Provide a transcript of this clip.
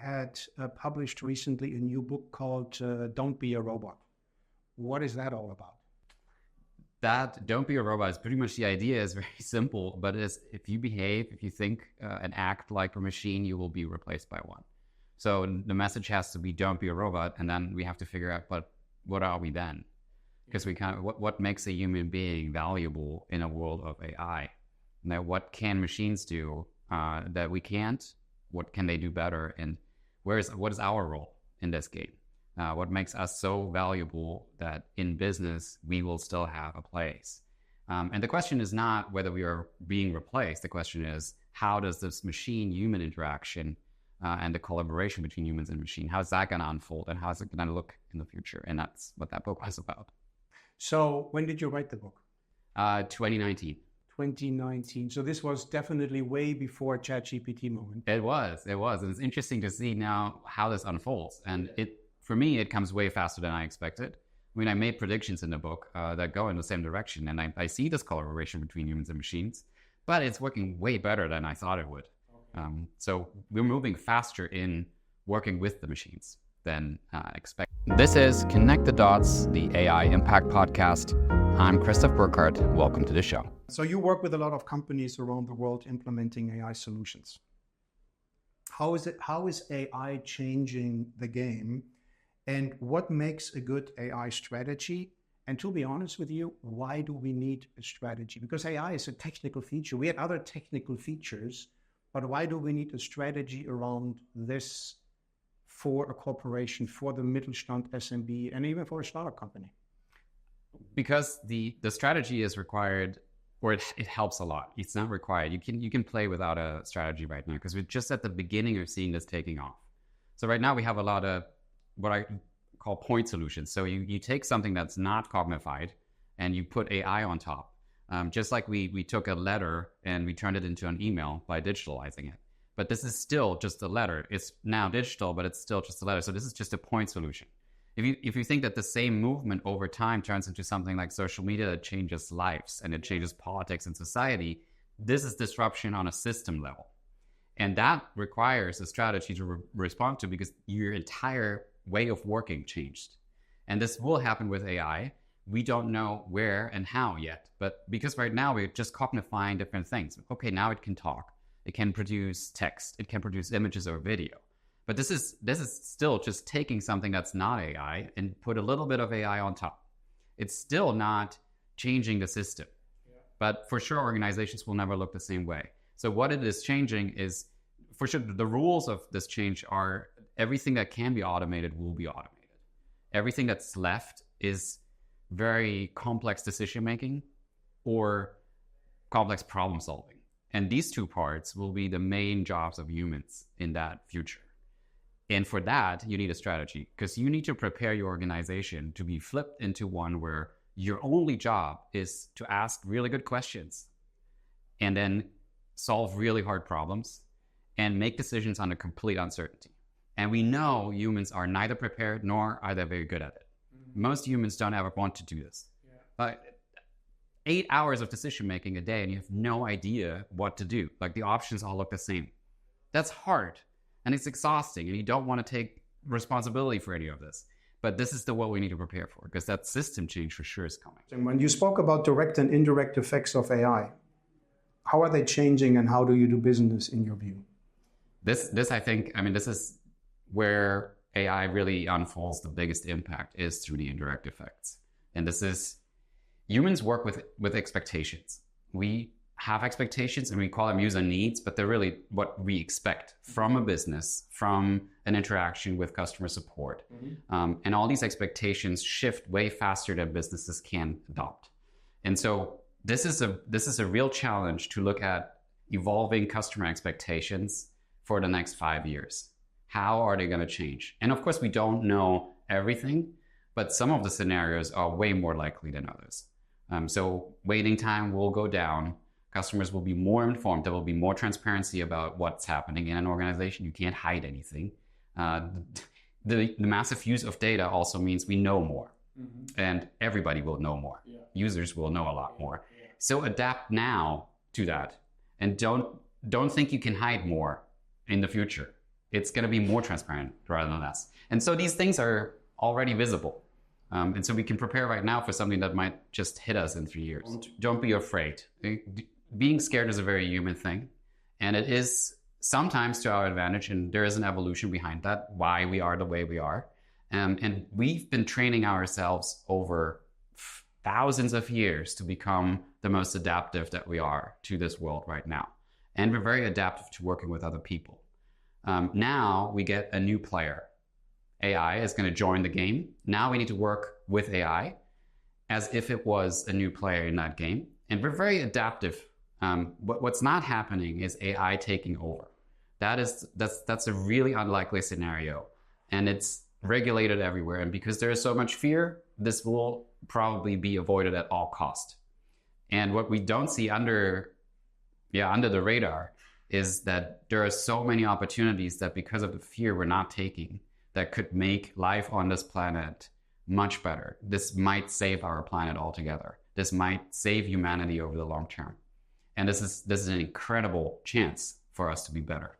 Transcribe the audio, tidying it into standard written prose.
had published recently a new book called Don't Be a Robot. What is that all about? That Don't Be a Robot is pretty much the idea is very simple, but it's if you behave, if you think and act like a machine, you will be replaced by one. So the message has to be don't be a robot, and then we have to figure out what are we then? Because we can't, what makes a human being valuable in a world of AI? Now, what can machines do that we can't? What can they do better? And what is our role in this game? What makes us so valuable that in business we will still have a place? And the question is not whether we are being replaced. The question is, how does this machine-human interaction and the collaboration between humans and machine, how's that going to unfold, and how's it going to look in the future? And that's what that book was about. So when did you write the book? 2019. 2019. So this was definitely way before ChatGPT moment. It was. And it's interesting to see now how this unfolds. And for me, it comes way faster than I expected. I mean, I made predictions in the book that go in the same direction. And I see this collaboration between humans and machines, but it's working way better than I thought it would. So we're moving faster in working with the machines than expected. This is Connect the Dots, the AI Impact Podcast. I'm Christoph Burkhardt. Welcome to the show. So you work with a lot of companies around the world implementing AI solutions. How is AI changing the game? And what makes a good AI strategy? And to be honest with you, why do we need a strategy? Because AI is a technical feature. We had other technical features, but why do we need a strategy around this for a corporation, for the Mittelstand SMB, and even for a startup company? Because the strategy is required, or it helps a lot. It's not required. You can play without a strategy right now because we're just at the beginning of seeing this taking off. So right now we have a lot of what I call point solutions. So you take something that's not cognified and you put AI on top. Just like we took a letter and we turned it into an email by digitalizing it. But this is still just a letter. It's now digital, but it's still just a letter. So this is just a point solution. If you think that the same movement over time turns into something like social media that changes lives and it changes politics and society, this is disruption on a system level. And that requires a strategy to respond to because your entire way of working changed. And this will happen with AI. We don't know where and how yet, but because right now we're just cognifying different things. Okay, now it can talk. It can produce text. It can produce images or video. But this is still just taking something that's not AI and put a little bit of AI on top. It's still not changing the system. Yeah. But for sure, organizations will never look the same way. So what it is changing is, for sure, the rules of this change are everything that can be automated will be automated. Everything that's left is very complex decision-making or complex problem solving. And these two parts will be the main jobs of humans in that future. And for that, you need a strategy because you need to prepare your organization to be flipped into one where your only job is to ask really good questions and then solve really hard problems and make decisions under complete uncertainty. And we know humans are neither prepared nor are they very good at it. Mm-hmm. Most humans don't ever want to do this. Yeah. But 8 hours of decision making a day and you have no idea what to do. Like the options all look the same. That's hard. And it's exhausting, and you don't want to take responsibility for any of this. But this is what we need to prepare for, because that system change for sure is coming. And when you spoke about direct and indirect effects of AI, how are they changing, and how do you do business in your view? This I think, this is where AI really unfolds the biggest impact is through the indirect effects. And this is, humans work with expectations. We have expectations and we call them user needs, but they're really what we expect from a business, from an interaction with customer support. Mm-hmm. And all these expectations shift way faster than businesses can adopt. And so this is a real challenge to look at evolving customer expectations for the next 5 years. How are they going to change? And of course, we don't know everything, but some of the scenarios are way more likely than others. So waiting time will go down. Customers will be more informed. There will be more transparency about what's happening in an organization. You can't hide anything. The massive use of data also means we know more. Mm-hmm. And everybody will know more. Yeah. Users will know a lot more. Yeah. So adapt now to that. And don't think you can hide more in the future. It's going to be more transparent rather than less. And so these things are already visible. And so we can prepare right now for something that might just hit us in 3 years. Don't be afraid. Being scared is a very human thing. And it is sometimes to our advantage. And there is an evolution behind that, why we are the way we are. And we've been training ourselves over thousands of years to become the most adaptive that we are to this world right now. And we're very adaptive to working with other people. Now we get a new player. AI is going to join the game. Now we need to work with AI as if it was a new player in that game. And we're very adaptive. What's not happening is AI taking over. That's a really unlikely scenario. And it's regulated everywhere. And because there is so much fear, this will probably be avoided at all cost. And what we don't see under the radar is that there are so many opportunities that because of the fear we're not taking, that could make life on this planet much better. This might save our planet altogether. This might save humanity over the long term. And this is an incredible chance for us to be better.